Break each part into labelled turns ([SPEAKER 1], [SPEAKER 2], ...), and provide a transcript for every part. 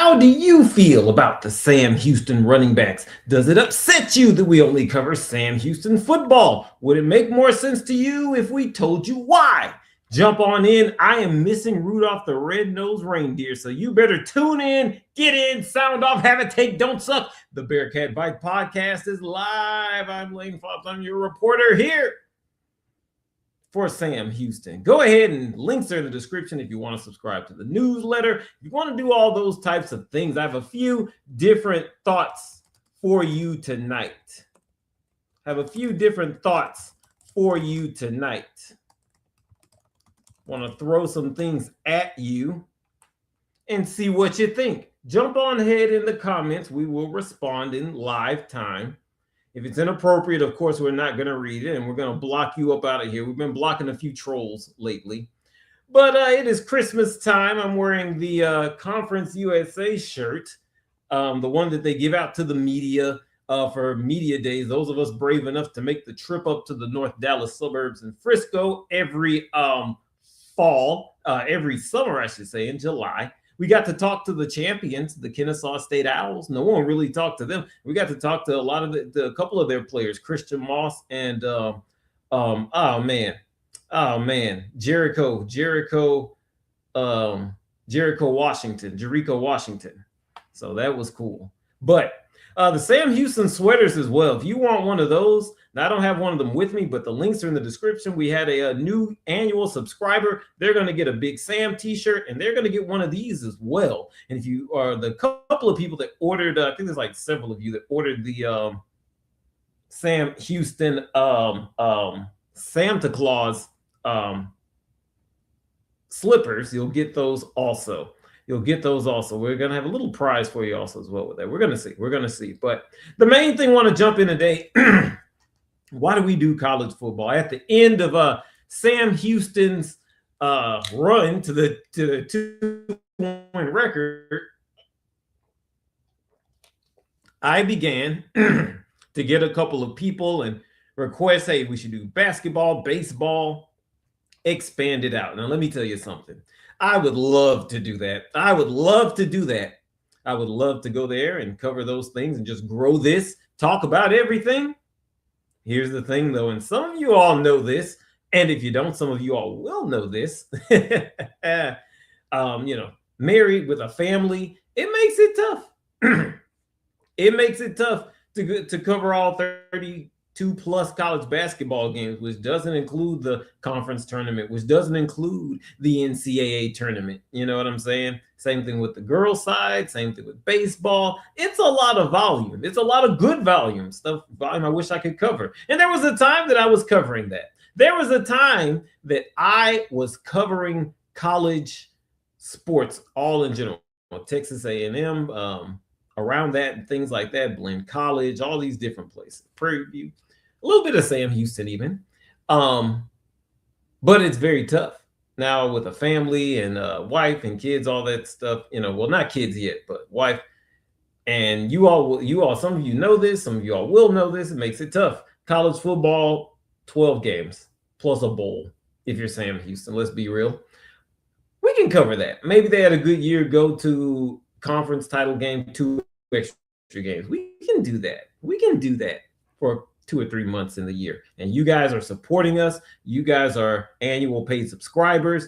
[SPEAKER 1] How do you feel about the Sam Houston running backs? Does it upset you that we only cover Sam Houston football? Would it make more sense to you if we told you why? Jump on in. I am missing Rudolph the Red-Nosed Reindeer, so you better tune in, get in, sound off, have a take, don't suck. The Bearkat Bites podcast is live. I'm Lane Fobbs. I'm your reporter here for Sam Houston. Go ahead and links are in the description if you want to subscribe to the newsletter. If you want to do all those types of things, I have a few different thoughts for you tonight. Want to throw some things at you and see what you think. Jump on ahead in the comments. We will respond in live time. If it's inappropriate, of course, we're not going to read it, and we're going to block you up out of here. We've been blocking a few trolls lately. But it is Christmas time. I'm wearing the Conference USA shirt, the one that they give out to the media for media days. Those of us brave enough to make the trip up to the North Dallas suburbs and Frisco every every summer, I should say, in July. We got to talk to the champions, the Kennesaw State Owls. No one really talked to them. We got to talk to a lot of a couple of their players, Christian Moss and Jericho Washington. So that was cool. But the Sam Houston sweaters as well. If you want one of those, now I don't have one of them with me, but the links are in the description. We had a new annual subscriber. They're going to get a Big Sam t-shirt, and they're going to get one of these as well. And if you are the couple of people that ordered, I think there's like several of you that ordered the Sam Houston Santa Claus slippers, you'll get those also. We're going to have a little prize for you also as well with that. We're going to see. But the main thing I want to jump in today, why do we do college football? At the end of Sam Houston's run to the 2-point record, I began to get a couple of people and request, hey, we should do basketball, baseball, expand it out. Now, let me tell you something. I would love to do that. I would love to go there and cover those things and just grow this, talk about everything. Here's the thing, though, and some of you all know this, and if you don't, some of you all will know this. Married with a family, it makes it tough. It makes it tough to cover all 32 plus college basketball games, which doesn't include the conference tournament, which doesn't include the NCAA tournament. You know what I'm saying? Same thing with the girls' side, same thing with baseball. It's a lot of volume. It's a lot of good volume stuff. Volume I wish I could cover. And there was a time that I was covering that. There was a time that I was covering college sports all in general. Texas A&M, around that, and things like that, Blinn College, all these different places. Prairie View, a little bit of Sam Houston even. But it's very tough. Now with a family and wife and kids, all that stuff, well, not kids yet, but wife. And you all, some of you know this, some of you all will know this. It makes it tough. College football, 12 games plus a bowl. If you're Sam Houston, let's be real. We can cover that. Maybe they had a good year, go to conference title game, 2 extra games. We can do that. We can do that for 2 or 3 months in the year. And you guys are supporting us. You guys are annual paid subscribers.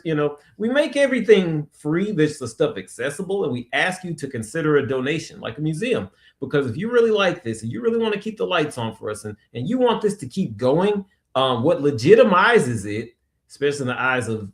[SPEAKER 1] We make everything free. There's the stuff accessible. And we ask you to consider a donation like a museum. Because if you really like this and you really want to keep the lights on for us and you want this to keep going, what legitimizes it, especially in the eyes of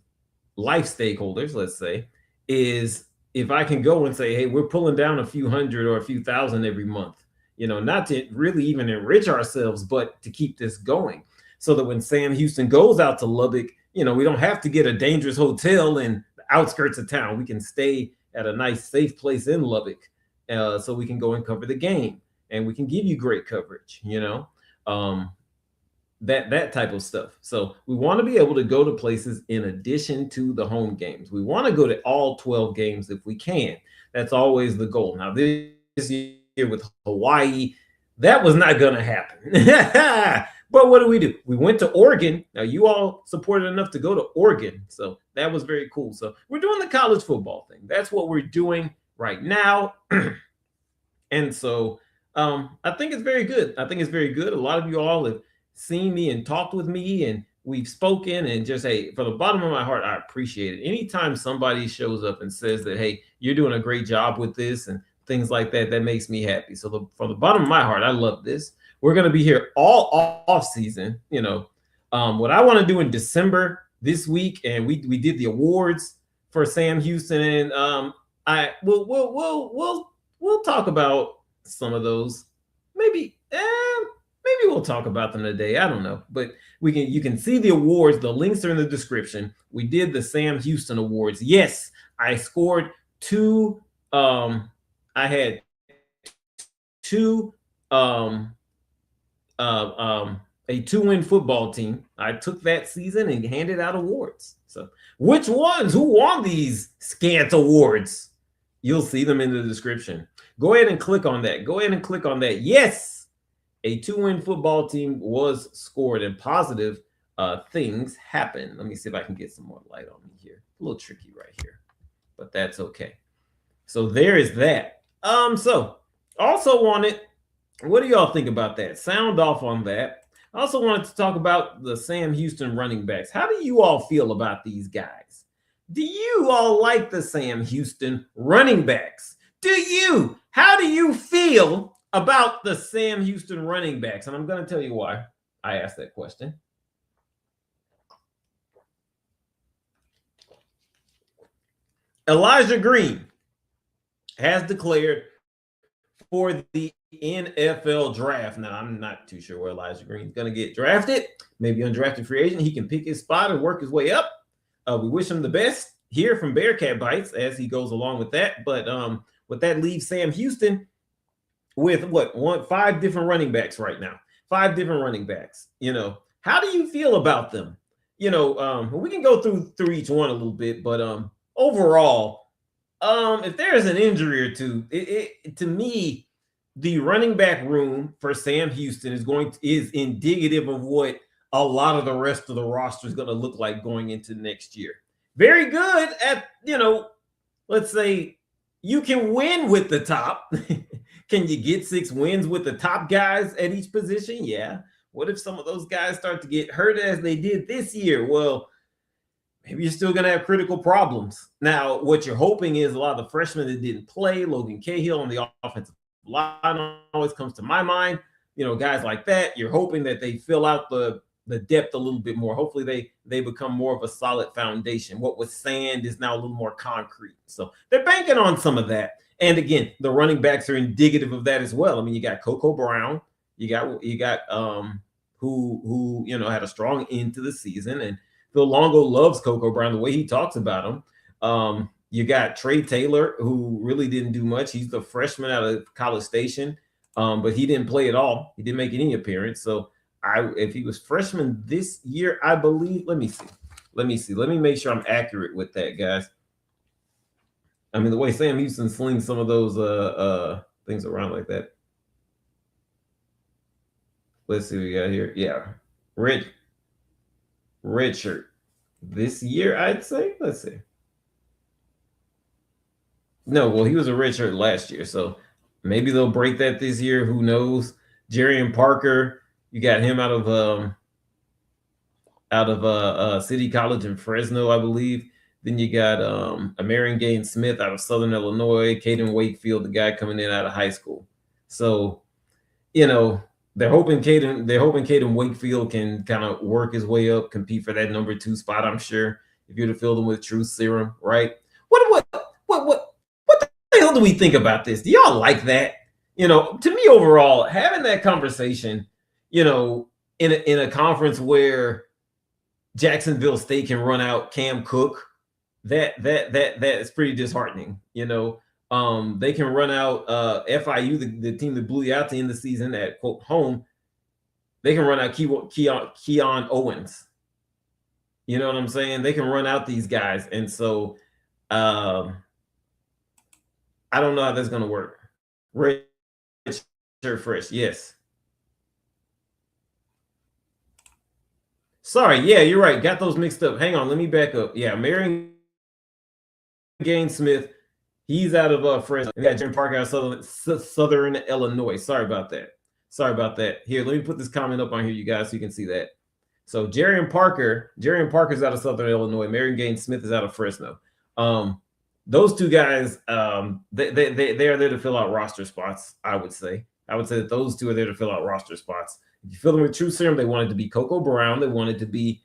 [SPEAKER 1] life stakeholders, let's say, is if I can go and say, hey, we're pulling down a few hundred or a few thousand every month. Not to really even enrich ourselves, but to keep this going so that when Sam Houston goes out to Lubbock, we don't have to get a dangerous hotel in the outskirts of town. We can stay at a nice, safe place in Lubbock so we can go and cover the game and we can give you great coverage, that type of stuff. So we want to be able to go to places in addition to the home games. We want to go to all 12 games if we can. That's always the goal. Now, this year with Hawaii, that was not going to happen. But what do? We went to Oregon. Now, you all supported enough to go to Oregon. So that was very cool. So we're doing the college football thing. That's what we're doing. right now. And so I think it's very good. I think it's very good. A lot of you all have seen me and talked with me, and we've spoken, and just, hey, from the bottom of my heart, I appreciate it. Anytime somebody shows up and says that, hey, you're doing a great job with this and things like that, that makes me happy. So from the bottom of my heart, I love this. We're going to be here all off season. What I want to do in December this week, and we did the awards for Sam Houston, and I we'll talk about some of those. Maybe we'll talk about them today. I don't know, but you can see the awards. The links are in the description. We did the Sam Houston Awards. Yes, I scored two. I had two. A 2-win football team. I took that season and handed out awards. So, which ones? Who won these scant awards? You'll see them in the description. Go ahead and click on that. Go ahead and click on that. Yes, a 2-win football team was scored, and positive things happen. Let me see if I can get some more light on me here. A little tricky right here, but that's okay. So there is that. So also wanted, what do y'all think about that? Sound off on that. I also wanted to talk about the Sam Houston running backs. How do you all feel about these guys? Do you all like the Sam Houston running backs? How do you feel about the Sam Houston running backs? And I'm going to tell you why I asked that question. Elijah Green has declared for the NFL draft. Now, I'm not too sure where Elijah Green's going to get drafted. Maybe undrafted free agent. He can pick his spot and work his way up. We wish him the best here from Bearkat Bites as he goes along with that. But what that leaves Sam Houston with 5 different running backs right now. 5 different running backs. How do you feel about them? We can go through each one a little bit, but overall, if there's an injury or two, to me, the running back room for Sam Houston is indicative of what a lot of the rest of the roster is going to look like going into next year. Very good at, let's say you can win with the top. Can you get 6 wins with the top guys at each position? Yeah. What if some of those guys start to get hurt as they did this year? Well, maybe you're still going to have critical problems. Now, what you're hoping is a lot of the freshmen that didn't play, Logan Cahill on the offensive line always comes to my mind. Guys like that, you're hoping that they fill out the depth a little bit more. Hopefully they become more of a solid foundation. What was sand is now a little more concrete. So they're banking on some of that. And again, the running backs are indicative of that as well. I mean, you got Coco Brown, you got who had a strong end to the season, and Phil Longo loves Coco Brown, the way he talks about him. You got Trey Taylor, who really didn't do much. He's the freshman out of College Station, but he didn't play at all. He didn't make any appearance. So if he was freshman this year, I believe. Let me see. Let me make sure I'm accurate with that, guys. I mean, the way Sam Houston slings some of those things around like that. Let's see what we got here. Yeah, red shirt this year, I'd say. Let's see. No, well, he was a red shirt last year, so maybe they'll break that this year. Who knows? Jarian Parker, you got him out of City College in Fresno, I believe. Then you got Amarian Gaines Smith out of Southern Illinois, Caden Wakefield, the guy coming in out of high school. So, they're hoping Caden Wakefield can kind of work his way up, compete for that number 2 spot. I'm sure if you'd have filled him with true serum, right? What the hell do we think about this? Do y'all like that? To me overall, having that conversation, in a conference where Jacksonville State can run out Cam Cook, that is pretty disheartening. They can run out FIU, the team that blew you out to end the season at quote home. They can run out Keon Owens. You know what I'm saying? They can run out these guys, and so I don't know how that's going to work. Red shirt fresh, yes. Sorry, yeah, you're right. Got those mixed up. Hang on, let me back up. Yeah, Marion Gaines Smith He's out of Fresno. We got Jim Parker out of Southern Illinois. Sorry about that. Sorry about that. Here, let me put this comment up on here, you guys, so you can see that. So Jarian Parker's out of Southern Illinois. Marion Gaines Smith is out of Fresno. Those two guys, they are there to fill out roster spots. I would say that those two are there to fill out roster spots. If you fill them with true serum, they wanted to be Coco Brown. They wanted to be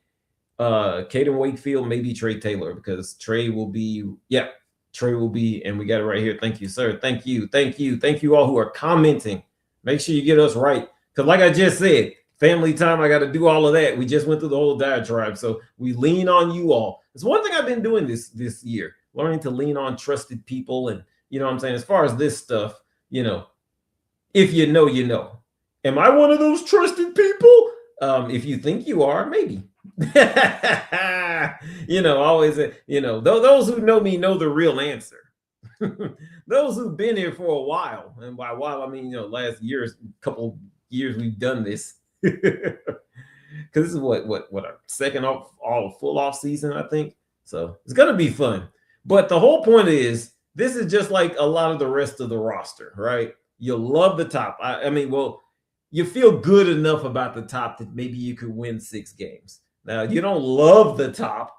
[SPEAKER 1] Caden Wakefield, maybe Trey Taylor, because Trey will be, and we got it right here. Thank you, sir. Thank you all who are commenting. Make sure you get us right, because like I just said, family time, I got to do all of that. We just went through the whole diatribe, so we lean on you all. It's one thing I've been doing this year, learning to lean on trusted people. And you know what I'm saying, as far as this stuff, if you know, you know. Am I one of those trusted people? If you think you are, maybe. Always, those who know me know the real answer. Those who've been here for a while, and by a while I mean last couple years we've done this, because this is what our second full off season, I think. So it's gonna be fun. But the whole point is, this is just like a lot of the rest of the roster, right? You love the top. You feel good enough about the top that maybe you could win 6 games. Now, you don't love the top,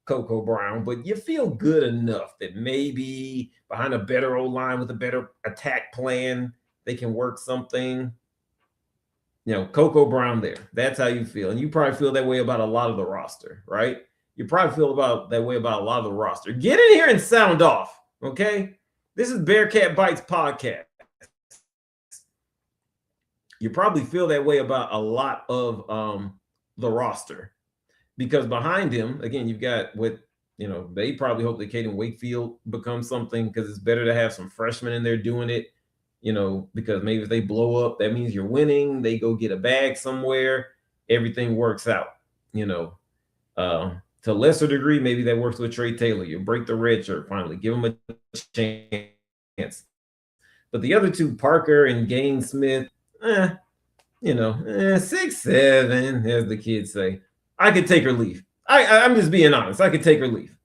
[SPEAKER 1] Coco Brown, but you feel good enough that maybe behind a better O-line with a better attack plan, they can work something. Coco Brown there. That's how you feel. And you probably feel that way about a lot of the roster, right? You probably feel that way about a lot of the roster. Get in here and sound off, okay? This is Bearkat Bites podcast. You probably feel that way about a lot of the roster, because behind him, again, you've got they probably hope that Caden Wakefield becomes something, because it's better to have some freshmen in there doing it, because maybe if they blow up, that means you're winning. They go get a bag somewhere, everything works out, to a lesser degree, maybe that works with Trey Taylor. You break the red shirt finally, give him a chance. But the other two, Parker and Gaines Smith, 6'7", as the kids say. I could take or leave. I'm just being honest. I could take or leave.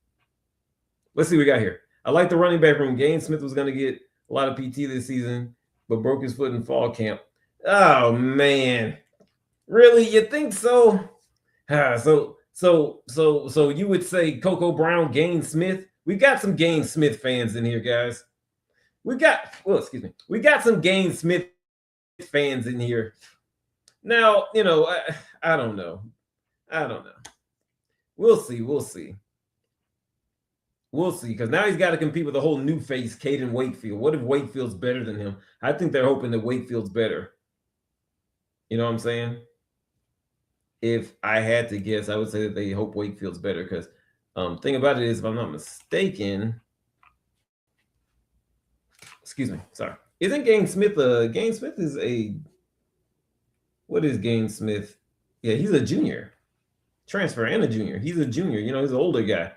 [SPEAKER 1] Let's see what we got here. I like the running back room. Gaines Smith was going to get a lot of PT this season, but broke his foot in fall camp. Oh, man. Really? You think so? So you would say Coco Brown, Gaines Smith? We got some Gaines Smith fans in here, guys. We got some Gaines Smith fans in here. Now, I don't know. We'll see, because now he's got to compete with a whole new face, Caden Wakefield. What if Wakefield's better than him? I think they're hoping that Wakefield's better. You know what I'm saying? If I had to guess, I would say that they hope Wakefield's better, because thing about it is, if I'm not mistaken, excuse me, sorry. Isn't Gaines Smith Gaines Smith is what is Gaines Smith? Yeah, he's a junior. Transfer and a junior. He's a junior. He's an older guy.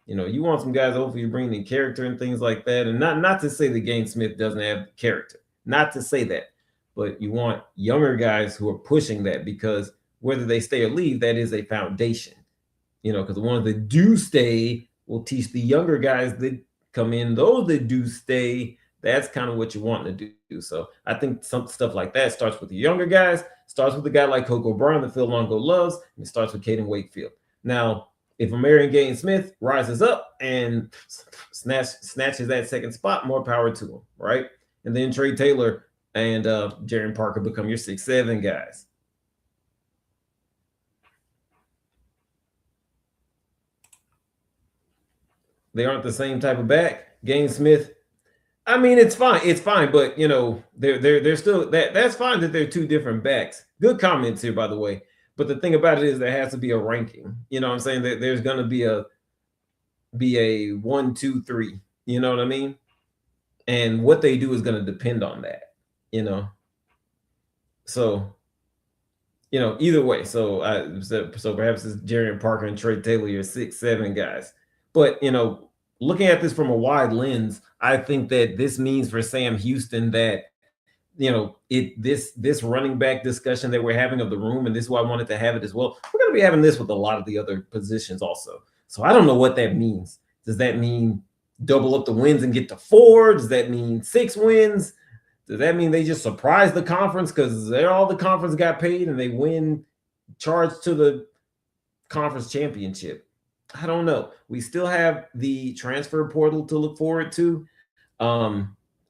[SPEAKER 1] You want some guys, hopefully you bring in character and things like that. And not to say that Gaines Smith doesn't have character. Not to say that. But you want younger guys who are pushing that, because whether they stay or leave, that is a foundation. Because the ones that do stay will teach the younger guys that come in. Those that do stay, that's kind of what you want to do. So I think some stuff like that starts with the younger guys, starts with a guy like Coco Brown that Phil Longo loves, and it starts with Caden Wakefield. Now, if Marion Gaines Smith rises up and snatches that second spot, more power to him, right? And then Trey Taylor and Jarian Parker become your 6'7" guys. They aren't the same type of back. Gaines Smith, I mean, it's fine. It's fine, but they're still that's fine that they're two different backs. Good comments here, by the way. But the thing about it is there has to be a ranking. You know what I'm saying? There's gonna be a 1, 2, 3. You know what I mean? And what they do is gonna depend on that, So, either way. So perhaps it's Jarian Parker and Trey Taylor, your 6'7" guys. But looking at this from a wide lens, I think that this means for Sam Houston that, this running back discussion that we're having of the room, and this is why I wanted to have it as well. We're going to be having this with a lot of the other positions also. So I don't know what that means. Does that mean double up the wins and get to 4? Does that mean 6 wins? Does that mean they just surprise the conference because all the conference got paid and they win charge to the conference championship? I don't know. We still have the transfer portal to look forward to.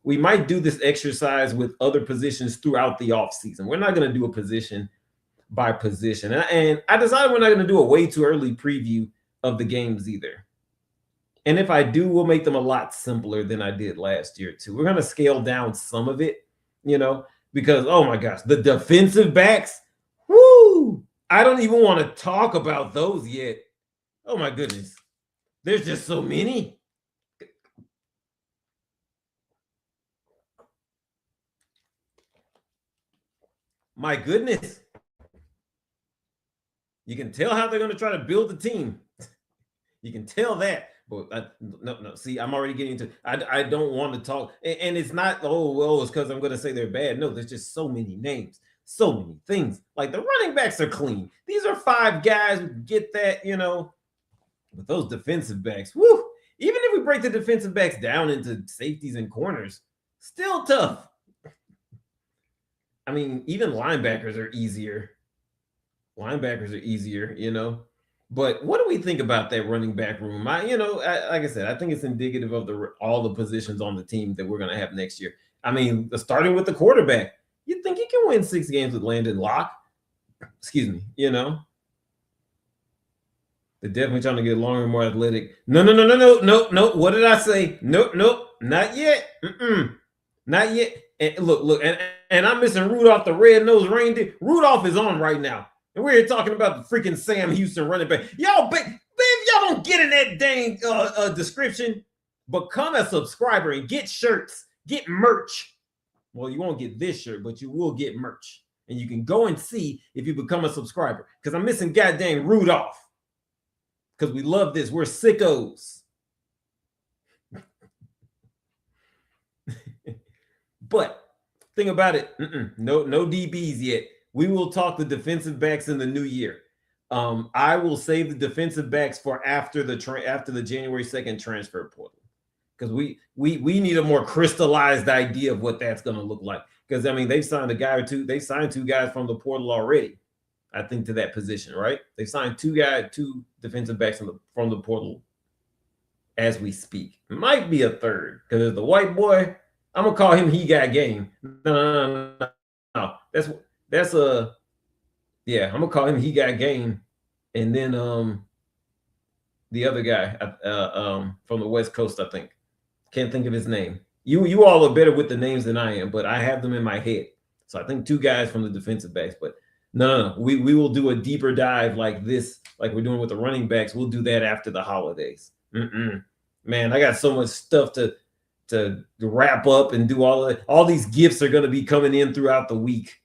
[SPEAKER 1] We might do this exercise with other positions throughout the offseason. We're not going to do a position by position. And I decided we're not going to do a way too early preview of the games either. And if I do, we'll make them a lot simpler than I did last year too. We're going to scale down some of it, because, oh my gosh, the defensive backs, whoo, I don't even want to talk about those yet. Oh my goodness. There's just so many. My goodness. You can tell how they're going to try to build the team. You can tell that. But no. See, I'm already getting into. I don't want to talk, and it's not. Oh well, it's because I'm going to say they're bad. No, there's just so many names, so many things. Like the running backs are clean. These are 5 guys who get that, But those defensive backs, whoo! Even if we break the defensive backs down into safeties and corners, still tough. I mean, even linebackers are easier. But what do we think about that running back room? Like I said, I think it's indicative of all the positions on the team that we're going to have next year. I mean, starting with the quarterback, you think he can win 6 games with Landon Locke? Excuse me, They're definitely trying to get longer and more athletic. No. What did I say? Nope, not yet. Not yet. And look, and I'm missing Rudolph the red-nosed reindeer. Rudolph is on right now. And we're here talking about the freaking Sam Houston running back. Y'all, if y'all don't get in that dang description, become a subscriber and get shirts, get merch. Well, you won't get this shirt, but you will get merch. And you can go and see if you become a subscriber. Because I'm missing goddamn Rudolph. Because we love this. We're sickos. But think about it. No DBs yet. We will talk the defensive backs in the new year. I will save the defensive backs for after the January 2nd transfer portal, because we need a more crystallized idea of what that's going to look like. Because I mean, they've signed a guy or two. They signed 2 guys from the portal already, I think, to that position, right? They signed 2 defensive backs from the portal as we speak. Might be a third, because there's the white boy. I'm gonna call him He Got Game. No. That's I'm gonna call him He Got Game, and then the other guy from the West Coast, I think. Can't think of his name. You all are better with the names than I am, but I have them in my head. So I think 2 guys from the defensive backs, but no. We will do a deeper dive like this, like we're doing with the running backs. We'll do that after the holidays. Man, I got so much stuff to wrap up and do all these gifts are going to be coming in throughout the week.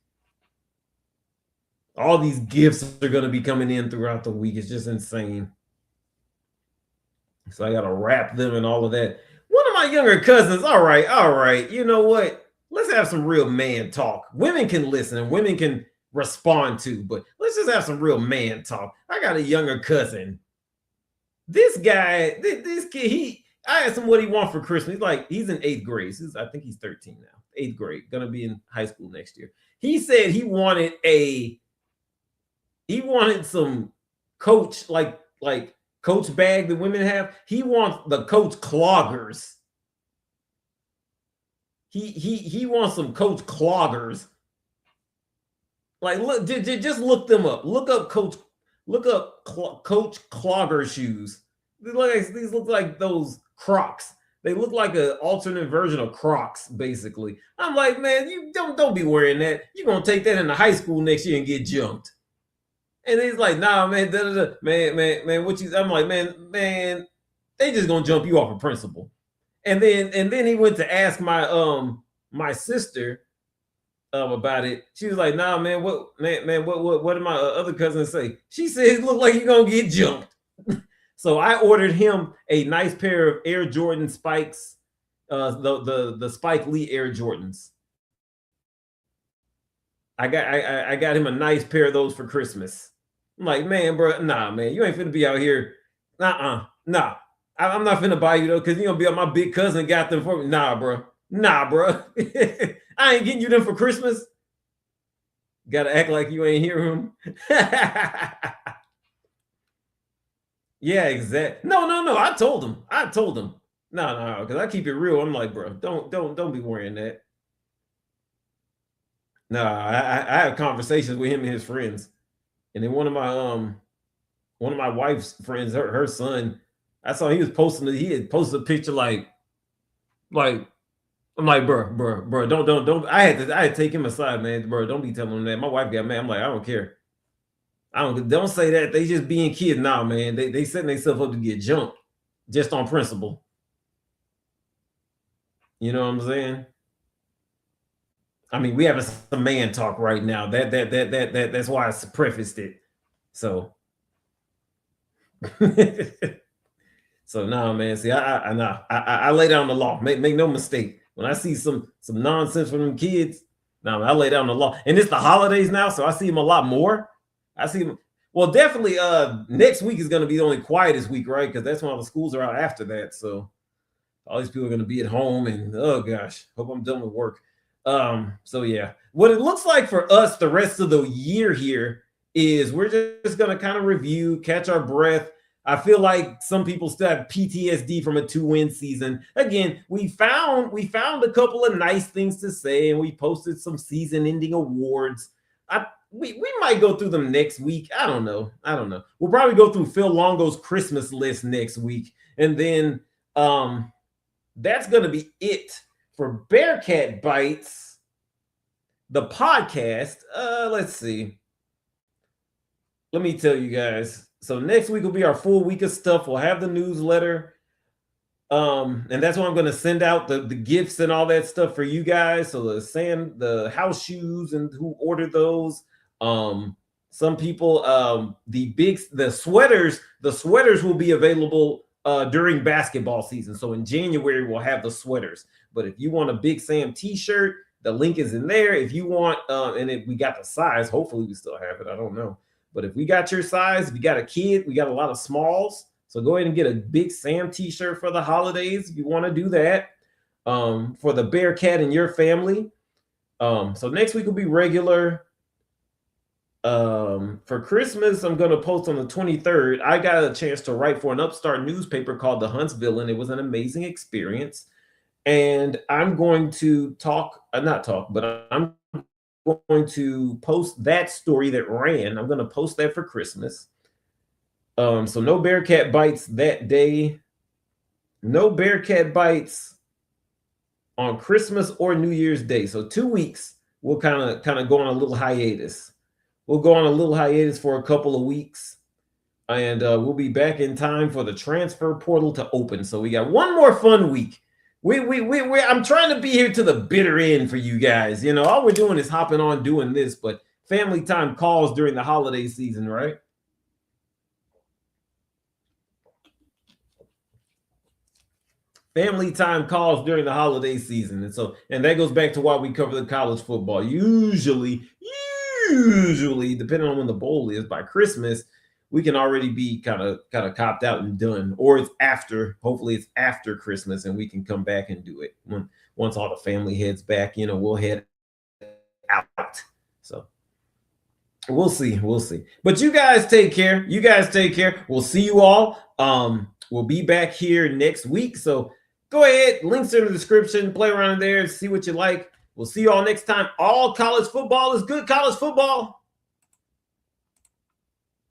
[SPEAKER 1] All these gifts are going to be coming in throughout the week. It's just insane. So I got to wrap them and all of that. One of my younger cousins, all right. You know what? Let's have some real man talk. Women can listen and women can respond to, but let's just have some real man talk. I got a younger cousin. This guy, this kid, I asked him what he wants for Christmas. He's in 8th grade. I think he's 13 now. 8th grade, gonna be in high school next year. He said he wanted some Coach, like Coach bag that women have. He wants the Coach cloggers. He wants some Coach cloggers. Like, look, just look them up. Look up Coach clogger shoes. These look like those Crocs. They look like an alternate version of Crocs, basically. I'm like, man, you don't be wearing that. You're gonna take that into high school next year and get jumped. And he's like, nah, man, man, what you? I'm like, man, they just gonna jump you off of principle. And then he went to ask my sister about it. She was like, nah, man, what did my other cousins say? She said it looked like you're gonna get jumped. So I ordered him a nice pair of Air Jordan spikes, the Spike Lee Air Jordans. I got him a nice pair of those for Christmas. I'm like, man, bro, nah, man, you ain't finna be out here. Nah. I'm not finna buy you though, because you're gonna be like, my big cousin got them for me. Nah, bro. Nah, bro. I ain't getting you them for Christmas. Gotta act like you ain't hear him. Yeah, exactly. No. I told him. No, because I keep it real. I'm like, bro, don't be wearing that. No, I have conversations with him and his friends. And then one of my wife's friends, her son, I saw he had posted a picture like I'm like, bro, don't. I had to take him aside, man, bro. Don't be telling him that. My wife got mad. I'm like, I don't care. Don't say that. They just being kids now, man. They setting themselves up to get jumped just on principle. You know what I'm saying? I mean, we having some man talk right now. That's why I prefaced it. So so nah, man. See, I lay down the law. Make no mistake. When I see some nonsense from them kids, nah, I lay down the law. And it's the holidays now, so I see them a lot more. I see them. Well, definitely. Next week is going to be the only quietest week, right? Because that's when all the schools are out after that. So all these people are going to be at home, and oh gosh, hope I'm done with work. So yeah, what it looks like for us the rest of the year here is we're just going to kind of review, catch our breath. I feel like some people still have PTSD from a 2-win season. Again, we found a couple of nice things to say, and we posted some season-ending awards. We might go through them next week. I don't know. We'll probably go through Phil Longo's Christmas list next week, and then that's going to be it for Bearkat Bites, the podcast. Let's see. Let me tell you guys. So next week will be our full week of stuff. We'll have the newsletter. And that's why I'm going to send out the gifts and all that stuff for you guys. So the house shoes and who ordered those. Some people, the sweaters will be available during basketball season. So in January, we'll have the sweaters. But if you want a Big Sam t-shirt, the link is in there. If you want, and if we got the size, hopefully we still have it. I don't know. But if we got your size, if you got a kid, we got a lot of smalls. So go ahead and get a Big Sam t-shirt for the holidays if you want to do that. For the Bearkat in your family. So next week will be regular. For Christmas, I'm going to post on the 23rd. I got a chance to write for an upstart newspaper called The Huntsville, and it was an amazing experience. And I'm going to I'm going to post that story that ran. I'm going to post that for Christmas. So no Bearkat Bites that day. No Bearkat Bites on Christmas or New Year's Day. So 2 weeks, we'll kind of go on a little hiatus. We'll go on a little hiatus for a couple of weeks, and we'll be back in time for the transfer portal to open. So we got one more fun week. I'm trying to be here to the bitter end for you guys. You know, all we're doing is hopping on doing this, but family time calls during the holiday season, right? Family time calls during the holiday season. And that goes back to why we cover the college football. Usually, depending on when the bowl is, by Christmas, we can already be kind of copped out and done. Or it's after, hopefully it's after Christmas, and we can come back and do it. Once all the family heads back, you know, we'll head out. So we'll see. But you guys take care. We'll see you all. We'll be back here next week. So go ahead, links are in the description. Play around in there, see what you like. We'll see you all next time. All college football is good college football.